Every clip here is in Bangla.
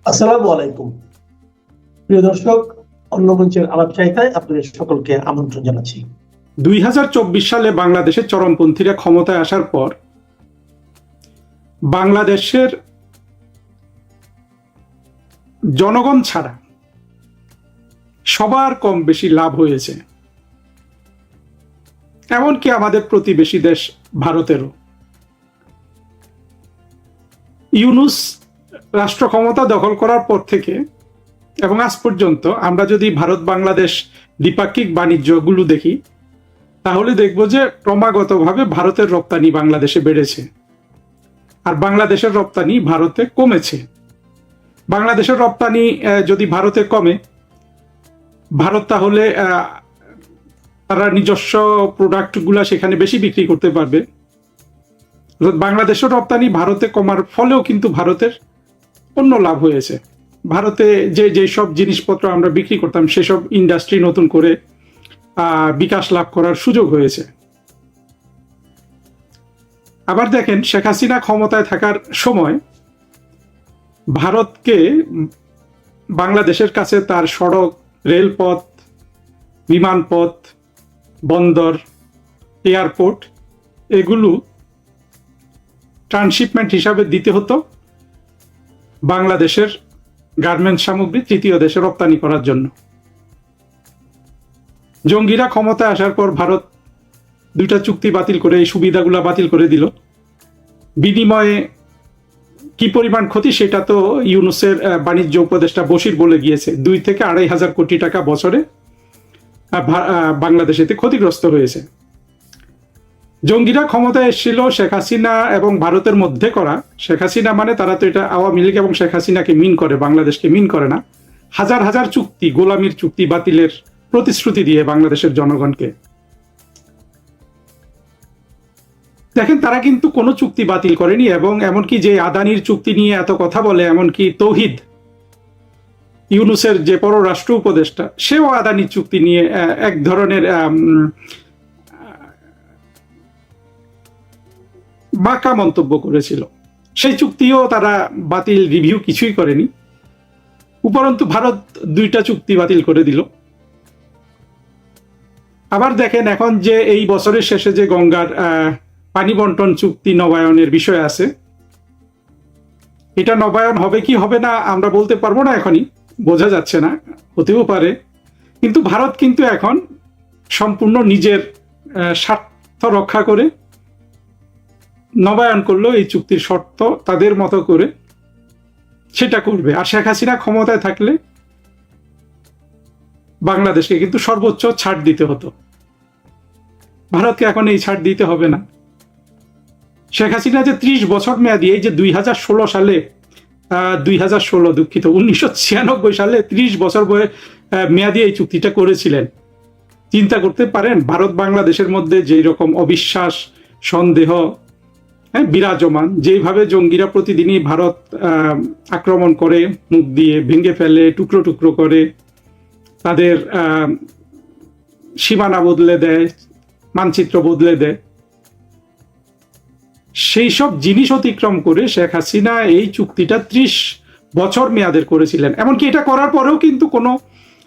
আসসালামু আলাইকুম। প্রিয় দর্শক, অন্য মঞ্চের আলাপ চাইতায় আপনাদের সকলকে আমন্ত্রণ জানাচ্ছি। 2024 সালে বাংলাদেশের চরমপন্থীরা ক্ষমতায় আসার পর বাংলাদেশের জনগণ ছাড়া সবার কম বেশি লাভ হয়েছে, এমনকি আমাদের প্রতিবেশী দেশ ভারতেরও। ইউনূস রাষ্ট্র ক্ষমতা দখল করার পর থেকে এবং আজ পর্যন্ত আমরা যদি ভারত বাংলাদেশ দ্বিপাক্ষিক বাণিজ্যগুলো দেখি, তাহলে দেখব যে ক্রমাগতভাবে ভারতের রপ্তানি বাংলাদেশে বেড়েছে আর বাংলাদেশের রপ্তানি ভারতে কমেছে। বাংলাদেশের রপ্তানি যদি ভারতে কমে, ভারত তাহলে তারা নিজস্ব প্রোডাক্টগুলা সেখানে বেশি বিক্রি করতে পারবে। বাংলাদেশের রপ্তানি ভারতে কমার ফলেও কিন্তু ভারতের অন্য লাভ হয়েছে। ভারতে যে সব জিনিসপত্র আমরা বিক্রি করতাম, সেসব ইন্ডাস্ট্রি নতুন করে বিকাশ লাভ করার সুযোগ হয়েছে। আবার দেখেন, শেখ হাসিনা ক্ষমতায় থাকার সময় ভারতকে বাংলাদেশের কাছে তার সড়ক, রেলপথ, বিমানপথ, বন্দর, এয়ারপোর্ট এগুলো ট্রান্সশিপমেন্ট হিসাবে দিতে হতো বাংলাদেশের গার্মেন্টস সামগ্রী তৃতীয় দেশে রপ্তানি করার জন্য। জঙ্গিরা ক্ষমতায় আসার পর ভারত দুইটা চুক্তি বাতিল করে এই সুবিধাগুলো বাতিল করে দিল। বিনিময়ে কি পরিমাণ ক্ষতি সেটা তো ইউনূসের বাণিজ্য উপদেষ্টা বশির বলে গিয়েছে। 2 থেকে 2,500 কোটি টাকা বছরে বাংলাদেশ এতে ক্ষতিগ্রস্ত হয়েছে। জঙ্গিরা ক্ষমতায় এসেছিল শেখ হাসিনা এবং ভারতের মধ্যে করা। শেখ হাসিনা মানে তারা তো এটা আওয়ামী লীগ এবং শেখ হাসিনাকে মিন করে, বাংলাদেশকে মিন করে না। হাজার হাজার চুক্তি, গোলামির চুক্তি বাতিলের প্রতিশ্রুতি দিয়ে বাংলাদেশের জনগণকে। দেখেন, তারা কিন্তু কোনো চুক্তি বাতিল করেনি, এবং এমনকি যে আদানির চুক্তি নিয়ে এত কথা বলে, এমনকি তৌহিদ, ইউনূসের যে পররাষ্ট্র উপদেষ্টা, সেও আদানির চুক্তি নিয়ে এক ধরনের বাঁকা মন্তব্য করেছিল। সেই চুক্তিও তারা বাতিল, রিভিউ কিছুই করেনি। উপরন্তু ভারত 2টা চুক্তি বাতিল করে দিল। আবার দেখেন, এখন যে এই বছরের শেষে যে গঙ্গার পানি বন্টন চুক্তি নবায়নের বিষয় আছে, এটা নবায়ন হবে কি হবে না আমরা বলতে পারবো না, এখনই বোঝা যাচ্ছে না, হতেও পারে। কিন্তু ভারত কিন্তু এখন সম্পূর্ণ নিজের স্বার্থ রক্ষা করে নবায়ন করলো এই চুক্তির শর্ত তাদের মতো করে, সেটা করবে। আর শেখ হাসিনা ক্ষমতায় থাকলে বাংলাদেশকে কিন্তু সর্বোচ্চ ছাড় দিতে হতো, ভারতকে এখন এই ছাড় দিতে হবে না। শেখ হাসিনা যে 30 বছর মেয়াদি, এই যে 2016 সালে 1996 সালে 30 বছর মেয়াদি এই চুক্তিটা করেছিলেন। চিন্তা করতে পারেন, ভারত বাংলাদেশের মধ্যে যেই রকম অবিশ্বাস, সন্দেহ বিরাজমান, যেভাবে জঙ্গিরা প্রতিদিনই ভারত আক্রমণ করে, মুখ দিয়ে ভেঙে ফেলে, টুকরো টুকরো করে, তাদের সীমানা বদলে দেয়, মানচিত্র বদলে দেয়, সেই সব জিনিস অতিক্রম করে শেখ হাসিনা এই চুক্তিটা 30 বছর মেয়াদের করেছিলেন। এমনকি এটা করার পরেও কিন্তু কোনো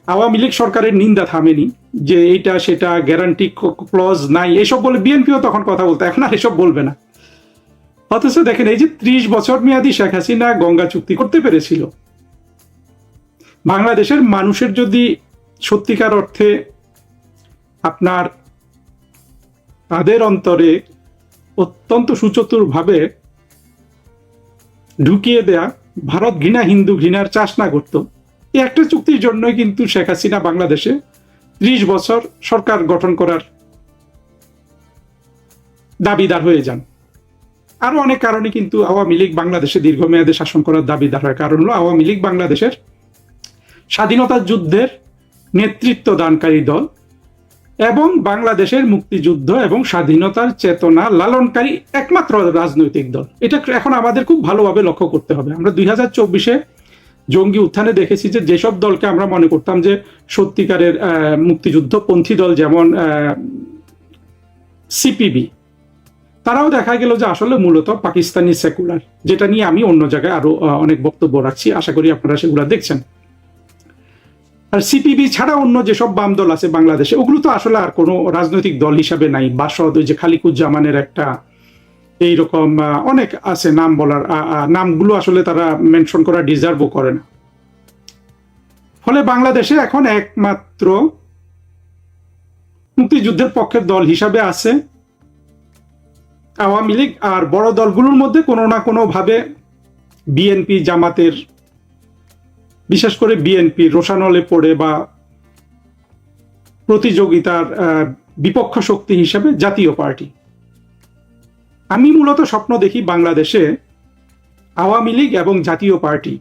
আওয়ামী লীগ সরকারের নিন্দা থামেনি, যে এইটা সেটা গ্যারান্টি ক্লজ নাই এসব বলে বিএনপিও তখন কথা বলতো, এখন আর এসব বলবে না। অথচ দেখেন, এই যে 30 বছর মেয়াদি শেখ হাসিনা গঙ্গা চুক্তি করতে পেরেছিল। বাংলাদেশের মানুষের যদি সত্যিকার অর্থে আপনার তাদের অন্তরে অত্যন্ত সুচতুরভাবে ঢুকিয়ে দেয়া ভারত ঘৃণা, হিন্দু ঘৃণার চাষ না করতো, এই একটা চুক্তির জন্যই কিন্তু শেখ হাসিনা বাংলাদেশে 30 বছর সরকার গঠন করার দাবিদার হয়ে যান। আরো অনেক কারণে কিন্তু আওয়ামী লীগ বাংলাদেশে দীর্ঘমেয়াদে শাসন করার দাবিদার হয়। কারণ হলো, আওয়ামী লীগ বাংলাদেশের স্বাধীনতা যুদ্ধের নেতৃত্ব দানকারী দল এবং বাংলাদেশের মুক্তিযুদ্ধ এবং স্বাধীনতার চেতনা লালনকারী একমাত্র রাজনৈতিক দল। এটা এখন আমাদের খুব ভালোভাবে লক্ষ্য করতে হবে। আমরা 2024-এ জঙ্গি উত্থানে দেখেছি যে যেসব দলকে আমরা মনে করতাম যে সত্যিকারের মুক্তিযুদ্ধপন্থী দল, যেমন সিপিবি, তারাও দেখা গেল যে আসলে মূলত পাকিস্তানি সেকুলার, যেটা নিয়ে আমি অন্য জায়গায় আরো অনেক বক্তব্য রাখছি, আশা করি আপনারা সেগুলো দেখছেন। আর সিপিবি ছাড়া অন্য যেসব বাম দল আছে বাংলাদেশে, ওগুলো তো আসলে আর কোনো রাজনৈতিক দল হিসাবে নাই। বাসদ, ওই যে খালিকুজ্জামানের একটা, এইরকম অনেক আছে নাম বলার, নামগুলো আসলে তারা মেনশন করা ডিজার্ভও করে না। ফলে বাংলাদেশে এখন একমাত্র মুক্তিযুদ্ধের পক্ষের দল হিসাবে আছে আওয়ামী লীগ, আর বড় দলগুলোর মধ্যে কোনো না কোনো ভাবে বিএনপি, জামাতের, বিশেষ করে বিএনপি রোশানলে পড়ে বা প্রতিযোগিতার বিপক্ষ শক্তি হিসাবে জাতীয় পার্টি। আমি মূলত স্বপ্ন দেখি বাংলাদেশে আওয়ামী লীগ এবং জাতীয় পার্টি,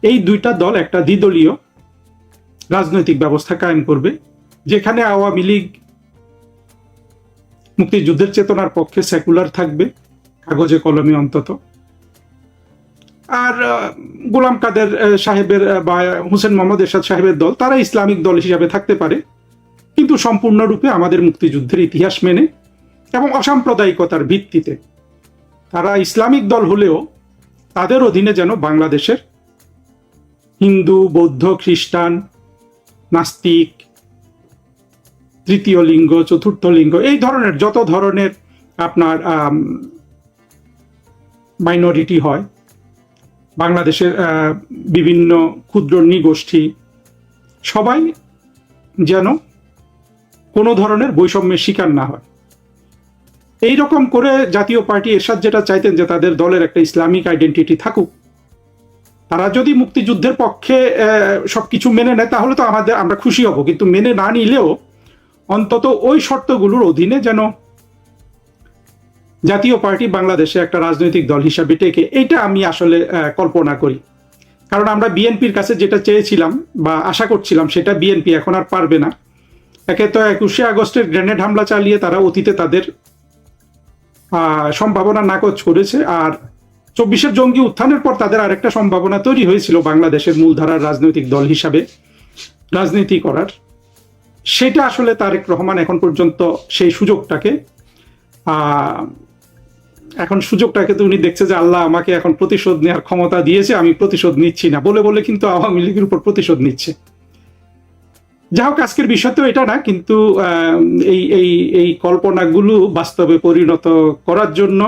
এই দুইটা দল একটা দ্বিদলীয় রাজনৈতিক ব্যবস্থা কায়েম করবে, যেখানে আওয়ামী লীগ মুক্তিযুদ্ধের চেতনার পক্ষে সেকুলার থাকবে, কাগজে কলমে অন্তত, আর গোলাম কাদের সাহেবের বা হোসেন মোহাম্মদ এরশাদ সাহেবের দল, তারা ইসলামিক দল হিসাবে থাকতে পারে, কিন্তু সম্পূর্ণরূপে আমাদের মুক্তিযুদ্ধের ইতিহাস মেনে এবং অসাম্প্রদায়িকতার ভিত্তিতে। তারা ইসলামিক দল হলেও তাদের অধীনে যেন বাংলাদেশের হিন্দু, বৌদ্ধ, খ্রিস্টান, নাস্তিক, তৃতীয় লিঙ্গ, চতুর্থ লিঙ্গ, এই ধরনের যত ধরনের আপনার মাইনরিটি হয় বাংলাদেশের, বিভিন্ন ক্ষুদ্র নৃগোষ্ঠী, সবাই যেন কোনো ধরনের বৈষম্যের শিকার না হয়। এই রকম করে জাতীয় পার্টি এরশাদ যেটা চাইতেন যে তাদের দলের একটা ইসলামিক আইডেন্টিটি থাকুক। তারা যদি মুক্তিযুদ্ধের পক্ষে সবকিছু মেনে নেয় তাহলে তো আমরা খুশি হব, কিন্তু মেনে না নিলেও অন্তত ওই শর্তগুলোর অধীনে যেন জাতীয় পার্টি বাংলাদেশে একটা রাজনৈতিক দল হিসাবে টেকে, এইটা আমি আসলে কল্পনা করি। কারণ আমরা বিএনপির কাছে যেটা চেয়েছিলাম বা আশা করছিলাম সেটা বিএনপি এখন আর পারবে না। একে তো 21শে আগস্টের গ্রেনেড হামলা চালিয়ে তারা অতীতে তাদের সম্ভাবনা নাকচ করেছে, আর 24-এর জঙ্গি উত্থানের পর তাদের আরেকটা সম্ভাবনা তৈরি হয়েছিল বাংলাদেশের মূলধারার রাজনৈতিক দল হিসাবে রাজনীতি করার। সেটা আসলে তারেক রহমান এখন পর্যন্ত সেই সুযোগটাকে তো উনি দেখছে যে আল্লাহ আমাকে এখন প্রতিশোধ নেওয়ার ক্ষমতা দিয়েছে, আমি প্রতিশোধ নিচ্ছি না বলে বলে কিন্তু আওয়ামী লীগের উপর প্রতিশোধ নিচ্ছে। যাই হোক, আজকের বিষয় তো এটা না, কিন্তু এই কল্পনাগুলো বাস্তবে পরিণত করার জন্য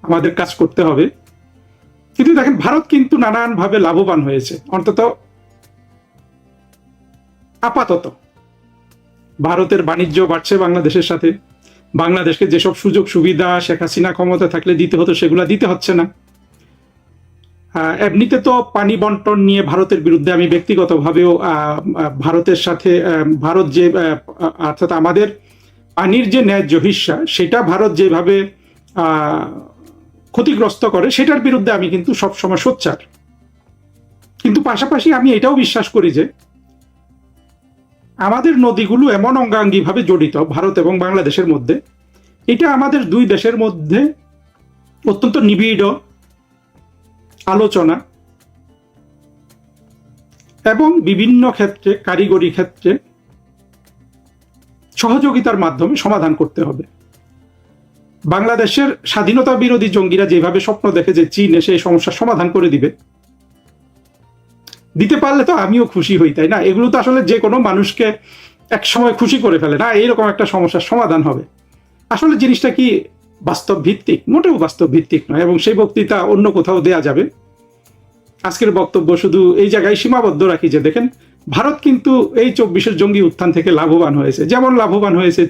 আমাদের কাজ করতে হবে। কিন্তু দেখেন, ভারত কিন্তু নানানভাবে লাভবান হয়েছে, অন্তত আপাতত ভারতের বাণিজ্য বাড়ছে বাংলাদেশের সাথে। বাংলাদেশকে যেসব সুযোগ সুবিধা শেখ হাসিনা ক্ষমতা থাকলে দিতে হতো সেগুলা দিতে হচ্ছে না। এমনিতে তো পানি বন্টন নিয়ে ভারতের বিরুদ্ধে আমি ব্যক্তিগতভাবেও ভারতের সাথে ভারত যে অর্থাৎ আমাদের পানির যে ন্যায্য হিস্সা সেটা ভারত যেভাবে ক্ষতিগ্রস্ত করে সেটার বিরুদ্ধে আমি কিন্তু সবসময় সোচ্চার। কিন্তু পাশাপাশি আমি এটাও বিশ্বাস করি যে আমাদের নদীগুলো এমন অঙ্গাঙ্গিভাবে জড়িত ভারত এবং বাংলাদেশের মধ্যে, এটা আমাদের দুই দেশের মধ্যে অত্যন্ত নিবিড় আলোচনা এবং বিভিন্ন ক্ষেত্রে, কারিগরি ক্ষেত্রে সহযোগিতার মাধ্যমে সমাধান করতে হবে। বাংলাদেশের স্বাধীনতা বিরোধী জঙ্গিরা যেভাবে স্বপ্ন দেখে যে চীন এসে এই সমস্যার সমাধান করে দিতে পারলে তো আমিও খুশি হই, তাই না? এগুলো তো আসলে যে কোনো মানুষকে এক সময় খুশি করে ফেলে না, এইরকম একটা সমস্যার সমাধান হবে। আসলে জিনিসটা কি বাস্তব ভিত্তিক? মোটেও বাস্তব ভিত্তিক নয়, এবং সেই বক্তৃতা অন্য কোথাও দেয়া যাবে। আজকের বক্তব্য শুধু এই জায়গায় সীমাবদ্ধ রাখি যে দেখেন, ভারত কিন্তু এই 24-এর জঙ্গি উত্থান থেকে লাভবান হয়েছে, যেমন লাভবান হয়েছে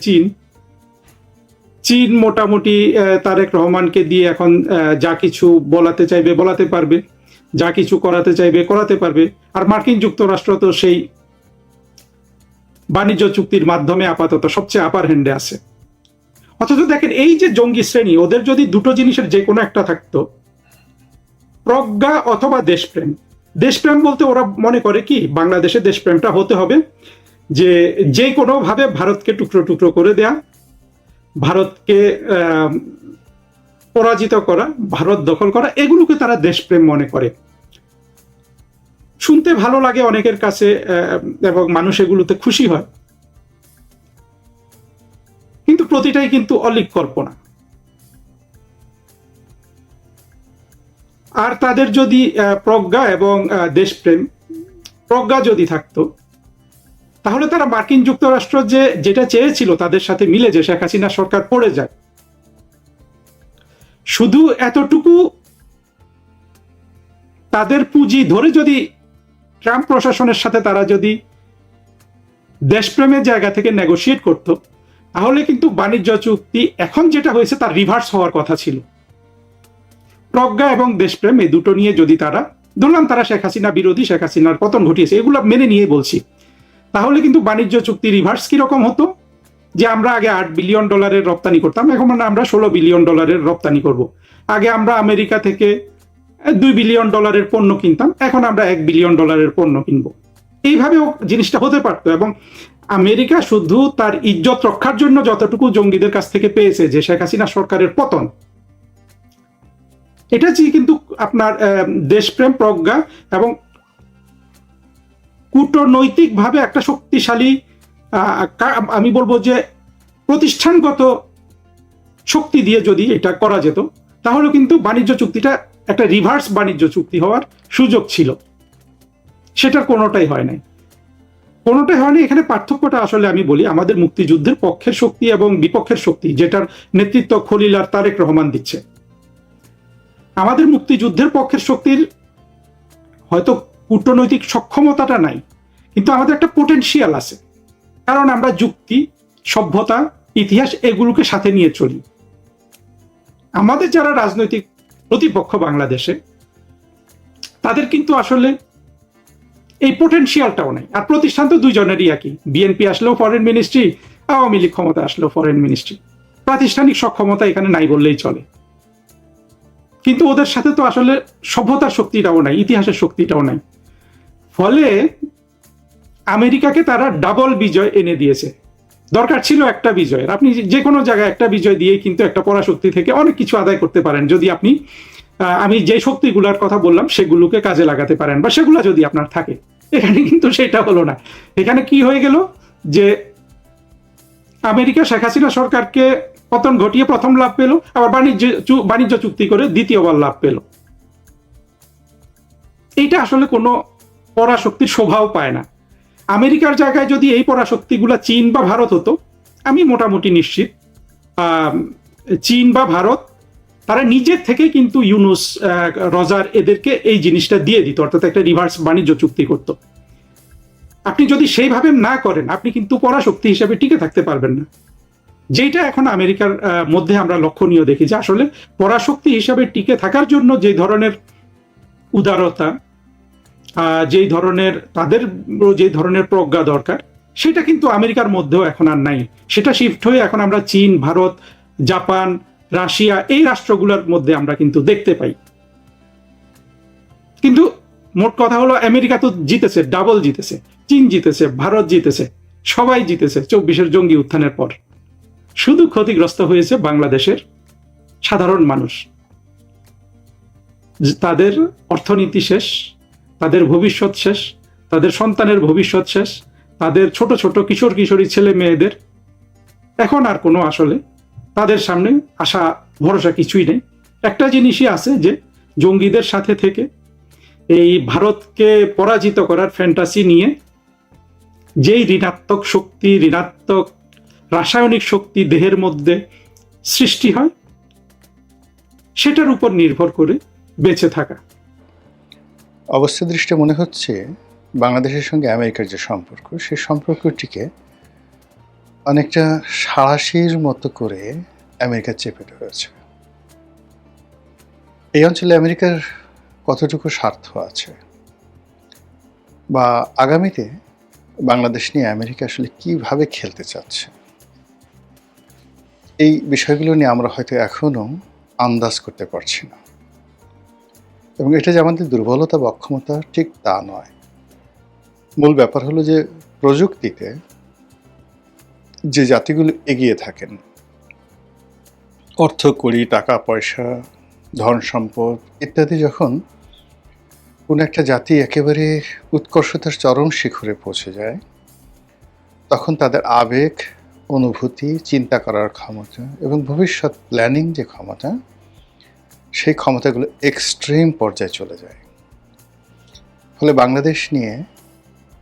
চীন মোটামুটি তারেক রহমানকে দিয়ে এখন যা কিছু বলাতে চাইবে বলাতে পারবে, যা কিছু করাতে চাইবে করাতে পারবে। আর মার্কিন যুক্তরাষ্ট্র তো সেই বাণিজ্য চুক্তির মাধ্যমে আপাতত সবচেয়ে আপার হ্যান্ডে আছে। অথচ দেখেন, এই যে জঙ্গি শ্রেণী, ওদের যদি দুটো জিনিসের যে কোনো একটা থাকতো, প্রজ্ঞা অথবা দেশপ্রেম। দেশপ্রেম বলতে ওরা মনে করে কি, বাংলাদেশে দেশপ্রেমটা হতে হবে যে কোনো ভাবে ভারতকে টুকরো টুকরো করে দেয়া, ভারতকে পরাজিত করা, ভারত দখল করা, এগুলোকে তারা দেশপ্রেম মনে করে। শুনতে ভালো লাগে অনেকের কাছে এবং মানুষ এগুলোতে খুশি হয়, কিন্তু প্রতিটাই কিন্তু অলীক কল্পনা। আর তাদের যদি প্রজ্ঞা এবং দেশপ্রেম প্রজ্ঞা যদি থাকতো, তাহলে তারা মার্কিন যুক্তরাষ্ট্র যেটা চেয়েছিল তাদের সাথে মিলে যে শেখ হাসিনা সরকার পড়ে যায়, শুধু এতটুকু তাদের পুঁজি ধরে যদি ট্রাম্প প্রশাসনের সাথে তারা যদি দেশপ্রেমের জায়গা থেকে নেগোশিয়েট করত, তাহলে কিন্তু বাণিজ্য চুক্তি এখন যেটা হয়েছে তার রিভার্স হওয়ার কথা ছিল। প্রজ্ঞা এবং দেশপ্রেম এই দুটো নিয়ে যদি তারা, ধরলাম তারা শেখ হাসিনা বিরোধী, শেখ হাসিনার পতন ঘটিয়েছে, এগুলো মেনে নিয়ে বলছি, তাহলে কিন্তু বাণিজ্য চুক্তি রিভার্স কিরকম হতো, যে আমরা আগে $8 বিলিয়ন রপ্তানি করতাম, এখন আমরা $16 বিলিয়ন রপ্তানি করব। আগে আমরা আমেরিকা থেকে $2 বিলিয়ন পণ্য কিনতাম, এখন আমরা $1 বিলিয়ন পণ্য কিনবো। এইভাবেও জিনিসটা হতে পারতো। এবং আমেরিকা শুধু তার ইজ্জত রক্ষার জন্য যতটুকু জঙ্গিদের কাছ থেকে পেয়েছে, যে শেখ হাসিনা সরকারের পতন, এটা কিন্তু আপনার দেশপ্রেম, প্রজ্ঞা এবং কূটনৈতিকভাবে একটা শক্তিশালী, আমি বলবো যে প্রতিষ্ঠানগত শক্তি দিয়ে যদি এটা করা যেত, তাহলে কিন্তু বাণিজ্য চুক্তিটা একটা রিভার্স বাণিজ্য চুক্তি হওয়ার সুযোগ ছিল। সেটার কোনোটাই হয় নাই। এখানে পার্থক্যটা আসলে আমি বলি, আমাদের মুক্তিযুদ্ধের পক্ষের শক্তি এবং বিপক্ষের শক্তি, যেটার নেতৃত্ব খলিল আর তারেক রহমান দিচ্ছে। আমাদের মুক্তিযুদ্ধের পক্ষের শক্তির হয়তো কূটনৈতিক সক্ষমতাটা নাই, কিন্তু আমাদের একটা পোটেনশিয়াল আছে, কারণ আমরা যুক্তি, সভ্যতা, ইতিহাস এগুলোকে সাথে নিয়ে চলি। আমাদের যারা রাজনৈতিক প্রতিপক্ষ বাংলাদেশে, তাদের কিন্তু আসলে এই পোটেনশিয়ালটাও নাই। আর প্রতিষ্ঠান তো দুইজনেরই একই, বিএনপি আসলেও ফরেন মিনিস্ট্রি, আওয়ামী লীগ ক্ষমতা আসলেও ফরেন মিনিস্ট্রি। প্রাতিষ্ঠানিক সক্ষমতা এখানে নাই বললেই চলে। কিন্তু ওদের সাথে তো আসলে সভ্যতার শক্তিটাও নাই, ইতিহাসের শক্তিটাও নাই। ফলে আমেরিকাকে তারা ডাবল বিজয় এনে দিয়েছে। দরকার ছিল একটা বিজয়ের। আপনি যে কোনো জায়গায় একটা বিজয় দিয়ে কিন্তু একটা পরাশক্তি থেকে অনেক কিছু আদায় করতে পারেন, যদি আপনি আমি যে শক্তিগুলোর কথা বললাম সেগুলোকে কাজে লাগাতে পারেন, বা সেগুলো যদি আপনার থাকে। এখানে কিন্তু সেটা হলো না। এখানে কি হয়ে গেল, যে আমেরিকা শেখ হাসিনা সরকারকে পতন ঘটিয়ে প্রথম লাভ পেল, আবার বাণিজ্য চুক্তি করে দ্বিতীয়বার লাভ পেল। এইটা আসলে কোনো পরাশক্তির শোভাও পায় না। আমেরিকার জায়গায় যদি এই পরাশক্তিগুলা চীন বা ভারত হতো, আমি মোটামুটি নিশ্চিত চীন বা ভারত তারা নিজের থেকে কিন্তু ইউনুস, রজার এদেরকে এই জিনিসটা দিয়ে দিত, অর্থাৎ একটা রিভার্স বাণিজ্য চুক্তি করত। আপনি যদি সেইভাবে না করেন, আপনি কিন্তু পরাশক্তি হিসেবে টিকে থাকতে পারবেন না। যেটা এখন আমেরিকার মধ্যে আমরা লক্ষণীয় দেখি, যে আসলে পরাশক্তি হিসাবে টিকে থাকার জন্য যে ধরনের উদারতা, যেই ধরনের তাদের যে ধরনের প্রজ্ঞা দরকার, সেটা কিন্তু আমেরিকার মধ্যেও এখন আর নাই। সেটা শিফট হয়ে এখন আমরা চীন, ভারত, জাপান, রাশিয়া এই রাষ্ট্রগুলোর মধ্যে আমরা কিন্তু দেখতে পাই। কিন্তু মোট কথা হলো, আমেরিকা তো জিতেছে, ডাবল জিতেছে, চীন জিতেছে, ভারত জিতেছে, সবাই জিতেছে 24-এর জঙ্গি উত্থানের পর। শুধু ক্ষতিগ্রস্ত হয়েছে বাংলাদেশের সাধারণ মানুষ। তাদের অর্থনীতি শেষ, তাদের ভবিষ্যৎ শেষ, তাদের সন্তানের ভবিষ্যৎ শেষ, তাদের ছোট ছোট কিশোর কিশোরী ছেলে মেয়েদের এখন আর কোনো আসলে তাদের সামনে আশা ভরসা কিছুই নেই। একটা জিনিসই আছে, যে জঙ্গিদের সাথে থেকে এই ভারতকে পরাজিত করার ফ্যান্টাসি নিয়ে যেই ঋণাত্মক শক্তি, ঋণাত্মক রাসায়নিক শক্তি দেহের মধ্যে সৃষ্টি হয়, সেটার উপর নির্ভর করে বেঁচে থাকা। অবস্থা দৃষ্টে মনে হচ্ছে বাংলাদেশের সঙ্গে আমেরিকার যে সম্পর্ক, সেই সম্পর্কটিকে অনেকটা সাঁড়াশির মতো করে আমেরিকা চেপে ধরেছে। এই অঞ্চলে আমেরিকার কতটুকু স্বার্থ আছে, বা আগামীতে বাংলাদেশ নিয়ে আমেরিকা আসলে কিভাবে খেলতে চাচ্ছে, এই বিষয়গুলো নিয়ে আমরা হয়তো এখনো আন্দাজ করতে পারছি না। এবং এটা যে আমাদের দুর্বলতা বা অক্ষমতা, ঠিক তা নয়। মূল ব্যাপার হলো যে প্রযুক্তিতে যে জাতিগুলো এগিয়ে থাকেন, অর্থ কড়ি, টাকা পয়সা, ধন সম্পদ ইত্যাদি, যখন কোনো একটা জাতি একেবারে উৎকর্ষতার চরম শিখরে পৌঁছে যায়, তখন তাদের আবেগ, অনুভূতি, চিন্তা করার ক্ষমতা এবং ভবিষ্যৎ প্ল্যানিং যে ক্ষমতা, সেই ক্ষমতাগুলো এক্সট্রিম পর্যায়ে চলে যায়। ফলে বাংলাদেশ নিয়ে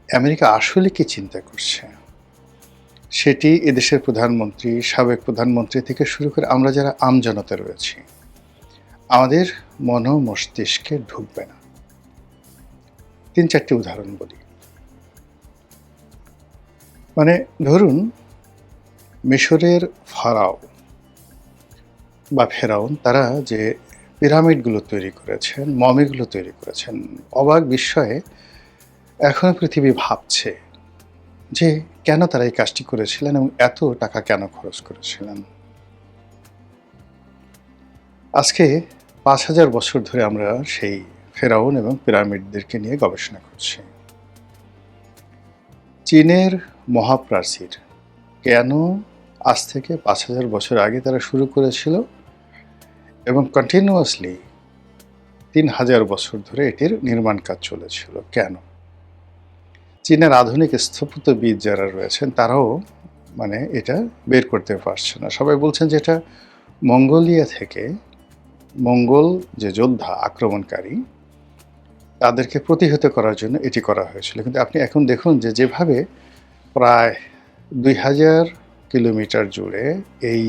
আমেরিকা আসলে কি চিন্তা করছে সেটি এদেশের প্রধানমন্ত্রী, সাবেক প্রধানমন্ত্রী থেকে শুরু করে আমরা যারা আমজনতা রয়েছি আমাদের মন মস্তিষ্কে ঢুকবে না। 3-4টি উদাহরণ বলি। মানে ধরুন মিশরের ফারাও বা ফেরাউন তারা যে পিরামিডগুলো তৈরি করেছেন, মমিগুলো তৈরি করেছেন, অবাক বিস্ময়ে এখনো পৃথিবী ভাবছে যে কেন তারা এই কাজটি করেছিলেন এবং এত টাকা কেন খরচ করেছিলেন। আজকে 5,000 বছর ধরে আমরা সেই ফেরাউন এবং পিরামিডদেরকে নিয়ে গবেষণা করছি। চীনের মহাপ্রাচীর কেন আজ থেকে 5,000 বছর আগে তারা শুরু করেছিল এবং কন্টিনিউয়াসলি 3,000 বছর ধরে এটির নির্মাণ কাজ চলেছিল কেন? চীনের আধুনিক স্থপতিবিদ যারা রয়েছেন তারাও এটা বের করতে পারছে না। সবাই বলছেন যে এটা মঙ্গোলিয়া থেকে মঙ্গল যে যোদ্ধা আক্রমণকারী তাদেরকে প্রতিহত করার জন্য এটি করা হয়েছিল। কিন্তু আপনি এখন দেখুন যে যেভাবে প্রায় 2,000 কিলোমিটার জুড়ে এই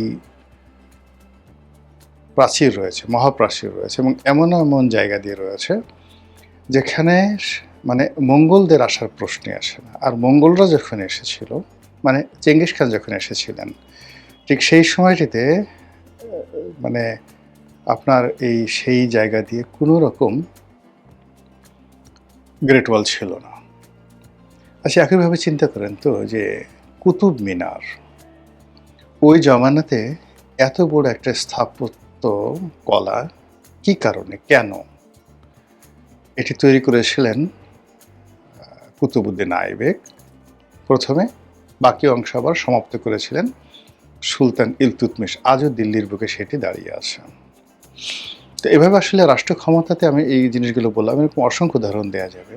প্রাচীর রয়েছে, মহাপ্রাচীর রয়েছে এবং এমন এমন জায়গা দিয়ে রয়েছে যেখানে মঙ্গলদের আসার প্রশ্নই আসে না। আর মঙ্গলরা যখন এসেছিল চেঙ্গিস খান যখন এসেছিলেন ঠিক সেই সময়টিতে আপনার সেই জায়গা দিয়ে কোনো রকম গ্রেট ওয়াল ছিল না। আচ্ছা একইভাবে চিন্তা করেন তো যে কুতুব মিনার ওই জমানাতে এত বড় একটা স্থাপত্য কলা কি কারণে, কেন এটি তৈরি করেছিলেন কুতুবউদ্দিন আইবেক প্রথমে, বাকি অংশ আবার সমাপ্ত করেছিলেন সুলতান ইলতুৎমিশ। আজও দিল্লির বুকে সেটি দাঁড়িয়ে আছে। তো এভাবে আসলে রাষ্ট্র ক্ষমতাতে আমি এই জিনিসগুলো বললাম, এরকম অসংখ্য উদাহরণ দেওয়া যাবে।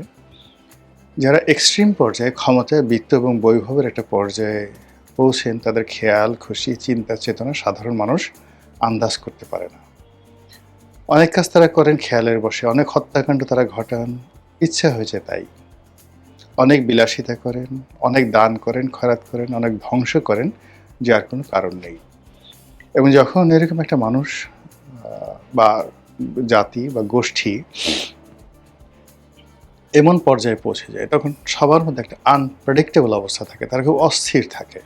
যারা এক্সট্রিম পর্যায়ে ক্ষমতায় বৃত্ত এবং বৈভবের একটা পর্যায়ে পৌঁছেন তাদের খেয়াল খুশি চিন্তা চেতনা সাধারণ মানুষ আন্দাজ করতে পারে না। অনেক কাজ তারা করেন খেয়ালের বসে, অনেক হত্যাকাণ্ড তারা ঘটান ইচ্ছা হয়েছে তাই, অনেক বিলাসিতা করেন, অনেক দান করেন, খয়রাত করেন, অনেক ধ্বংস করেন যার কোনো কারণ নেই। এবং যখন এরকম একটা মানুষ বা জাতি বা গোষ্ঠী এমন পর্যায়ে পৌঁছে যায় তখন সবার মধ্যে একটা আনপ্রেডিক্টেবল অবস্থা থাকে, তারা খুব অস্থির থাকে।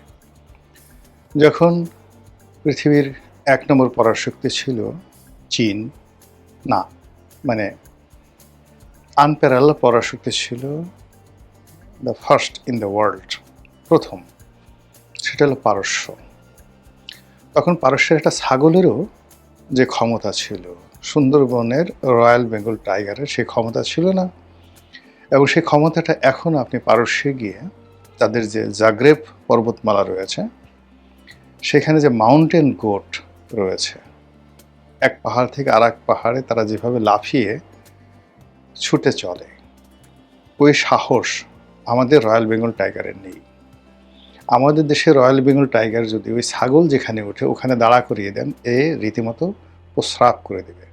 যখন পৃথিবীর 1 নম্বর পরাশক্তি ছিল চীন, না আনপ্যারাল পরাশক্তি ছিল the first in the world, প্রথম, সেটা হলো পারস্য। তখন পারস্যের একটা ছাগলেরও যে ক্ষমতা ছিল সুন্দরবনের রয়্যাল বেঙ্গল টাইগারের সেই ক্ষমতা ছিল না। এবং সেই ক্ষমতাটা এখন আপনি পারস্যে গিয়ে তাদের যে জাগ্রেব পর্বতমালা রয়েছে সেখানে যে মাউন্টেন গোট রয়েছে, এক পাহাড় থেকে আর এক পাহাড়ে তারা যেভাবে লাফিয়ে ছুটে চলে, ওই সাহস আমাদের রয়্যাল বেঙ্গল টাইগারের নেই। আমাদের দেশে রয়্যাল বেঙ্গল টাইগার যদি ওই ছাগল যেখানে ওঠে ওখানে দাঁড়া করিয়ে দেন, রীতিমতো প্রস্রাব করে দেবে,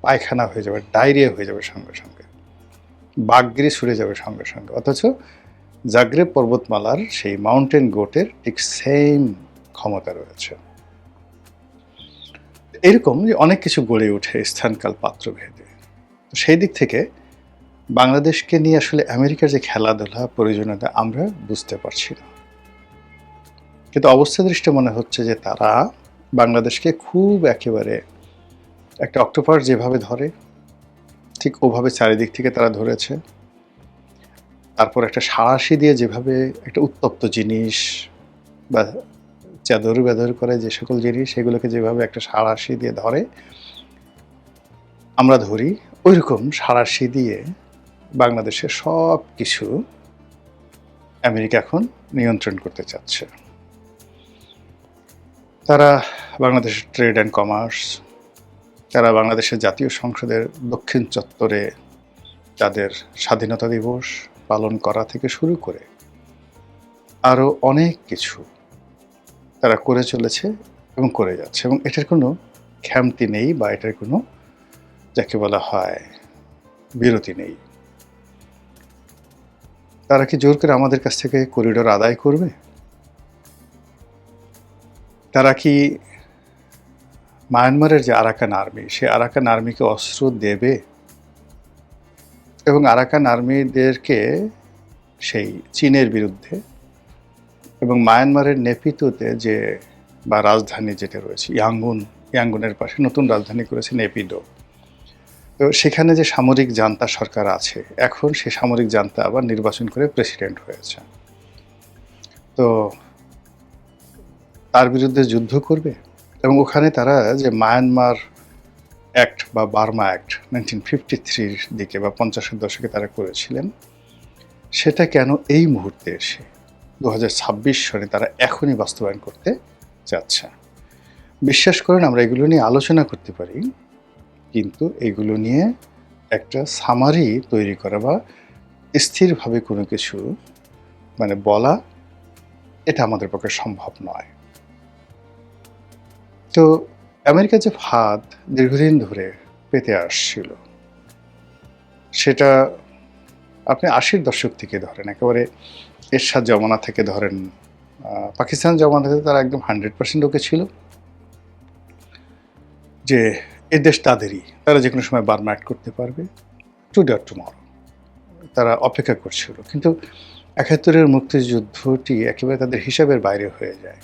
পায়খানা হয়ে যাবে, ডায়রিয়া হয়ে যাবে সঙ্গে সঙ্গে, বাঘগিরি ছুড়ে যাবে সঙ্গে সঙ্গে। অথচ জাগ্রেব পর্বতমালার সেই মাউন্টেন গোটের ঠিক সেম ক্ষমতা রয়েছে। এরকম যে অনেক কিছু গড়ে ওঠে স্থানকাল পাত্রভেদে। সেই দিক থেকে বাংলাদেশকে নিয়ে আসলে আমেরিকার যে খেলাধুলা প্রয়োজনীয়তা আমরা বুঝতে পারছি না, কিন্তু অবস্থা দৃষ্টে মনে হচ্ছে যে তারা বাংলাদেশকে খুব একেবারে একটা অক্টোপাস যেভাবে ধরে ঠিক ওভাবে চারিদিক থেকে তারা ধরেছে। তারপর একটা সাঁড়াশি দিয়ে যেভাবে একটা উত্তপ্ত জিনিস বা চাদর বেদর করে যে সকল জিনিস সেগুলোকে যেভাবে একটা সাঁড়াশি দিয়ে ধরে আমরা ধরি, ওইরকম সাঁড়াশি দিয়ে বাংলাদেশের সব কিছু আমেরিকা এখন নিয়ন্ত্রণ করতে চাচ্ছে। তারা বাংলাদেশের ট্রেড অ্যান্ড কমার্স, তারা বাংলাদেশের জাতীয় সংসদের দক্ষিণ চত্বরে তাদের স্বাধীনতা দিবস পালন করা থেকে শুরু করে আরও অনেক কিছু তারা করে চলেছে এবং করে যাচ্ছে, এবং এটার কোনো খামতি নেই বা এটার কোনো যাকে বলা হয় বিরতি নেই। তারা কি জোর করে আমাদের কাছ থেকে করিডোর আদায় করবে? তারা কি মায়ানমারের যে আরাকান আর্মি, সে আরাকান আর্মিকে অস্ত্র দেবে এবং আরাকান আর্মিদেরকে সেই চীনের বিরুদ্ধে এবং মায়ানমারের নেপিদোতে যে বা রাজধানী যেটা রয়েছে ইয়াঙ্গুনের পাশে নতুন রাজধানী করেছে নেপিদো, তো সেখানে যে সামরিক জান্তা সরকার আছে, এখন সে সামরিক জান্তা আবার নির্বাচন করে প্রেসিডেন্ট হয়েছে, তো তার বিরুদ্ধে যুদ্ধ করবে। এবং ওখানে তারা যে মায়ানমার অ্যাক্ট বা বার্মা অ্যাক্ট 1953 দিকে বা 50-এর দশকে তারা করেছিলেন, সেটা কেন এই মুহূর্তে এসে 2026 সনে তারা এখনই বাস্তবায়ন করতে চাচ্ছে? বিশ্বাস করেন, আমরা এগুলো নিয়ে আলোচনা করতে পারি, কিন্তু এগুলো নিয়ে একটা সামারি তৈরি করা বা স্থিরভাবে কোনো কিছু বলা, এটা আমাদের পক্ষে সম্ভব নয়। তো আমেরিকা যে ফাঁদ দীর্ঘদিন ধরে পেতে আসছিল, সেটা আপনি 80-র দশক থেকে ধরেন, একেবারে এরশাদ জমানা থেকে ধরেন, পাকিস্তান জমানাতে তারা একদম 100% ওকে ছিল যে এ দেশ তাদেরই, তারা যে কোনো সময় বার্মা অ্যাক্ট করতে পারবে, টুডে অর টুমরো। তারা অপেক্ষা করছিল, কিন্তু 71-এর মুক্তিযুদ্ধটি একেবারে তাদের হিসাবের বাইরে হয়ে যায়।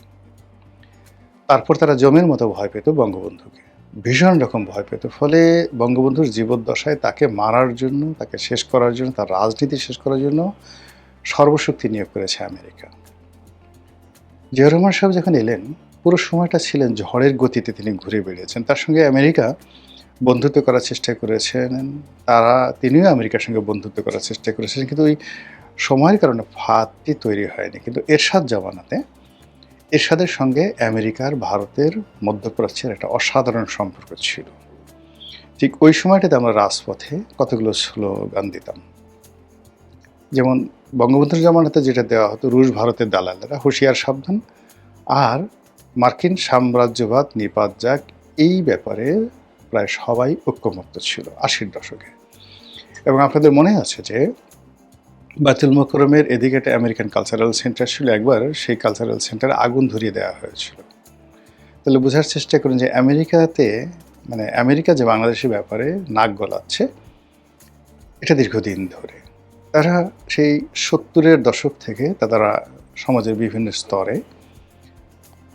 তারপর তারা জমের মতো ভয় পেত বঙ্গবন্ধুকে, ভীষণ রকম ভয় পেত। ফলে বঙ্গবন্ধুর জীবদ্দশায় তাকে মারার জন্য, তাকে শেষ করার জন্য, তার রাজনীতি শেষ করার জন্য সর্বশক্তি নিয়োগ করেছে আমেরিকা। জিয়াউর রহমান সাহেব যখন এলেন, পুরো সময়টা ছিলেন ঝড়ের গতিতে তিনি ঘুরে বেড়িয়েছেন। তার সঙ্গে আমেরিকা বন্ধুত্ব করার চেষ্টা করেছেন, তিনিও আমেরিকার সঙ্গে বন্ধুত্ব করার চেষ্টা করেছেন, কিন্তু ওই সময়ের কারণে ফাঁদটি তৈরি হয়নি। কিন্তু এরশাদ জামানাতে এরশাদের সঙ্গে আমেরিকার, ভারতের, মধ্যপ্রাচ্যের একটা অসাধারণ সম্পর্ক ছিল। ঠিক ওই সময়টাতে আমরা রাজপথে কতগুলো স্লোগান দিতাম, যেমন বঙ্গবন্ধুর জামানাতে যেটা দেওয়া হতো, রুশ ভারতের দালালেরা হুঁশিয়ার সাবধান, আর মার্কিন সাম্রাজ্যবাদ নিপাত যাক, এই ব্যাপারে প্রায় সবাই ঐক্যমত্য ছিল 80-র দশকে। এবং আপনাদের মনে আছে যে বায়তুল মোকরমের এদিকে একটা আমেরিকান কালচারাল সেন্টার ছিল, একবার সেই কালচারাল সেন্টারে আগুন ধরিয়ে দেওয়া হয়েছিল। তাহলে বোঝার চেষ্টা করুন যে আমেরিকাতে, আমেরিকা যে বাংলাদেশের ব্যাপারে নাক গলাচ্ছে, এটা দীর্ঘদিন ধরে। তারা সেই 70-এর দশক থেকে তারা সমাজের বিভিন্ন স্তরে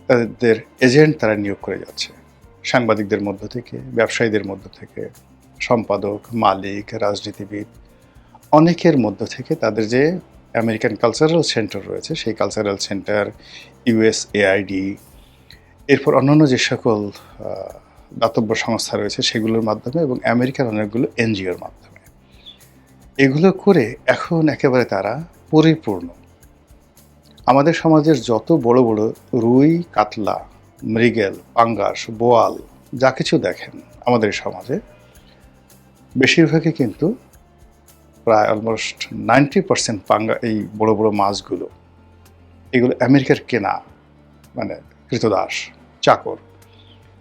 তাদের এজেন্ট তারা নিয়োগ করে যাচ্ছে, সাংবাদিকদের মধ্য থেকে, ব্যবসায়ীদের মধ্য থেকে, সম্পাদক, মালিক, রাজনীতিবিদ, অনেকের মধ্য থেকে তাদের যে আমেরিকান কালচারাল সেন্টার রয়েছে, সেই কালচারাল সেন্টার, USAID, এরপর অন্যান্য যে সকল দাতব্য সংস্থা রয়েছে সেগুলোর মাধ্যমে, এবং আমেরিকার অনেকগুলো NGOর মাধ্যমে, এগুলো করে এখন একেবারে তারা পরিপূর্ণ। আমাদের সমাজের যত বড় বড় রুই, কাতলা, মৃগেল, পাঙ্গাস, বোয়াল যা কিছু দেখেন আমাদের সমাজে, বেশিরভাগই কিন্তু প্রায় অলমোস্ট 90% পাঙ্গা, এই বড় বড় মাছগুলো, এগুলো আমেরিকার কেনা, কৃতদাস, চাকর।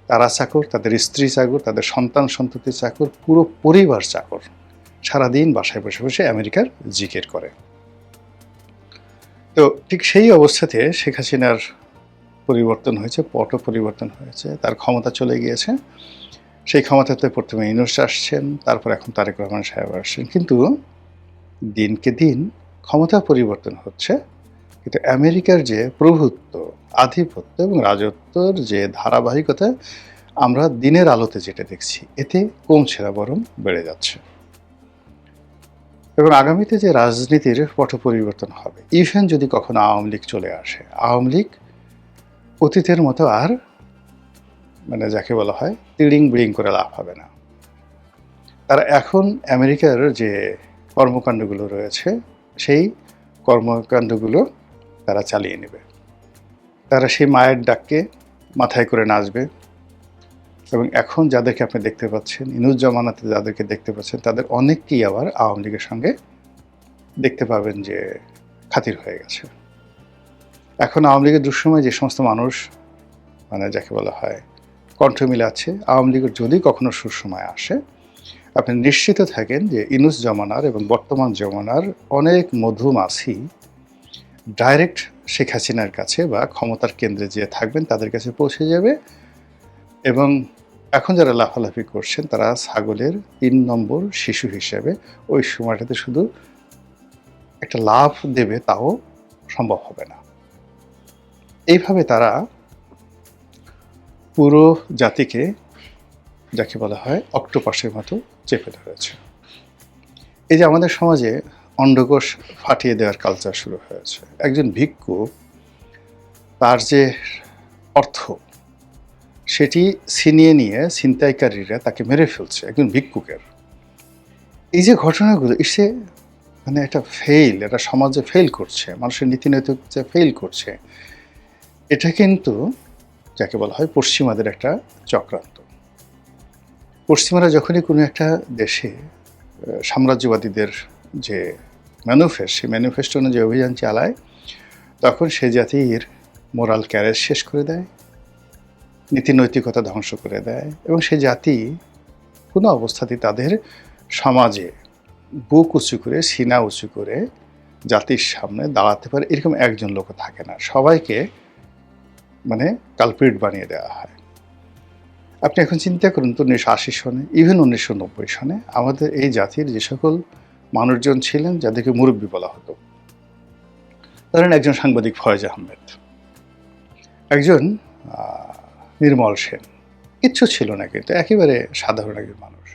তারা চাকর, তাদের স্ত্রী চাকর, তাদের সন্তান সন্ততি চাকর, পুরো পরিবার চাকর, সারাদিন বাসায় বসে বসে আমেরিকার জিকির করে। তো ঠিক সেই অবস্থাতে শেখ হাসিনার পরিবর্তন হয়েছে, পটও পরিবর্তন হয়েছে, তার ক্ষমতা চলে গিয়েছে। সেই ক্ষমতাতে প্রথমে ইউনূস আসছেন, তারপর এখন তারেক রহমান সাহেব আসছেন। কিন্তু দিনকে দিন ক্ষমতা পরিবর্তন হচ্ছে, কিন্তু আমেরিকার যে প্রভুত্ব, আধিপত্য এবং রাজত্বর যে ধারাবাহিকতা আমরা দিনের আলোতে যেটা দেখছি, এতে কমছে না, বরং বেড়ে যাচ্ছে। এবং আগামীতে যে রাজনীতির পট পরিবর্তন হবে, ইভেন যদি কখনো আওয়ামী লীগ চলে আসে, আওয়ামী লীগ অতীতের মতো আর যাকে বলা হয় তিড়িং বিড়িং করে লাভ হবে না। তারা এখন আমেরিকার যে কর্মকাণ্ডগুলো রয়েছে, সেই কর্মকাণ্ডগুলো তারা চালিয়ে নেবে। তারা সেই মায়ের ডাককে মাথায় করে নাচবে। এবং এখন যাদেরকে আপনি দেখতে পাচ্ছেন, ইউনূস জামানাতে যাদেরকে দেখতে পাচ্ছেন, তাদের অনেককেই আবার আওয়ামী লীগের সঙ্গে দেখতে পাবেন যে খাতির হয়ে গেছে। এখন আওয়ামী লীগের দুঃসময় যে সমস্ত মানুষ যাকে বলা হয় কণ্ঠ মিলাচ্ছে, আওয়ামী লীগের যদি কখনো সুসময় আসে, আপনি নিশ্চিত থাকেন যে ইউনূস জমানার এবং বর্তমান জমানার অনেক মধুমাছি ডাইরেক্ট শেখ হাসিনার কাছে বা ক্ষমতার কেন্দ্রে যে থাকবেন তাদের কাছে পৌঁছে যাবে, এবং এখন যারা লাফালাফি করছেন তারা ছাগলের ৩ নম্বর শিশু হিসেবে ওই সময়টাতে শুধু একটা লাফ দেবে, তাও সম্ভব হবে না। এইভাবে তারা পুরো জাতিকে, যাকে বলা হয় অক্টোপাসের মতো চেপে ধরেছে। এই যে আমাদের সমাজে অন্ডকোষ ফাটিয়ে দেওয়ার কালচার শুরু হয়েছে। একজন ভিক্ষু তার যে অর্থ সেটি ছিনিয়ে নিয়ে ছিনতাইকারীরা তাকে মেরে ফেলছে, একজন ভিক্ষুকের। এই যে ঘটনাগুলো এসে মানে একটা ফেইল, এটা সমাজে ফেল করছে, মানুষের নীতি নৈতিকতা ফেল করছে, এটা কিন্তু যাকে বলা হয় পশ্চিমাদের একটা চক্রান্ত। পশ্চিমারা যখনই কোনো একটা দেশে সাম্রাজ্যবাদীদের যে ম্যানিফেস্ট, সেই ম্যানিফেস্টো অনুযায়ী অভিযান চালায়, তখন সে জাতির মোরাল ক্যারেজ শেষ করে দেয়, নীতি নৈতিকতা ধ্বংস করে দেয়, এবং সে জাতি কোনো অবস্থাতেই তাদের সমাজে বুক উঁচু করে, সিনা উঁচু করে জাতির সামনে দাঁড়াতে পারে এরকম একজন লোকও থাকে না। সবাইকে মানে কালপ্রিট বানিয়ে দেওয়া হয়। আপনি এখন চিন্তা করুন তো 1980 সনে, ইভেন 1990 সনে আমাদের এই জাতির যে সকল মানুষজন ছিলেন যাদেরকে মুরব্বী বলা হতো, ধরেন একজন সাংবাদিক ফয়েজ আহমেদ, একজন নির্মল সেন, কিচ্ছু ছিল না, কিন্তু একেবারে সাধারণ একজন মানুষ।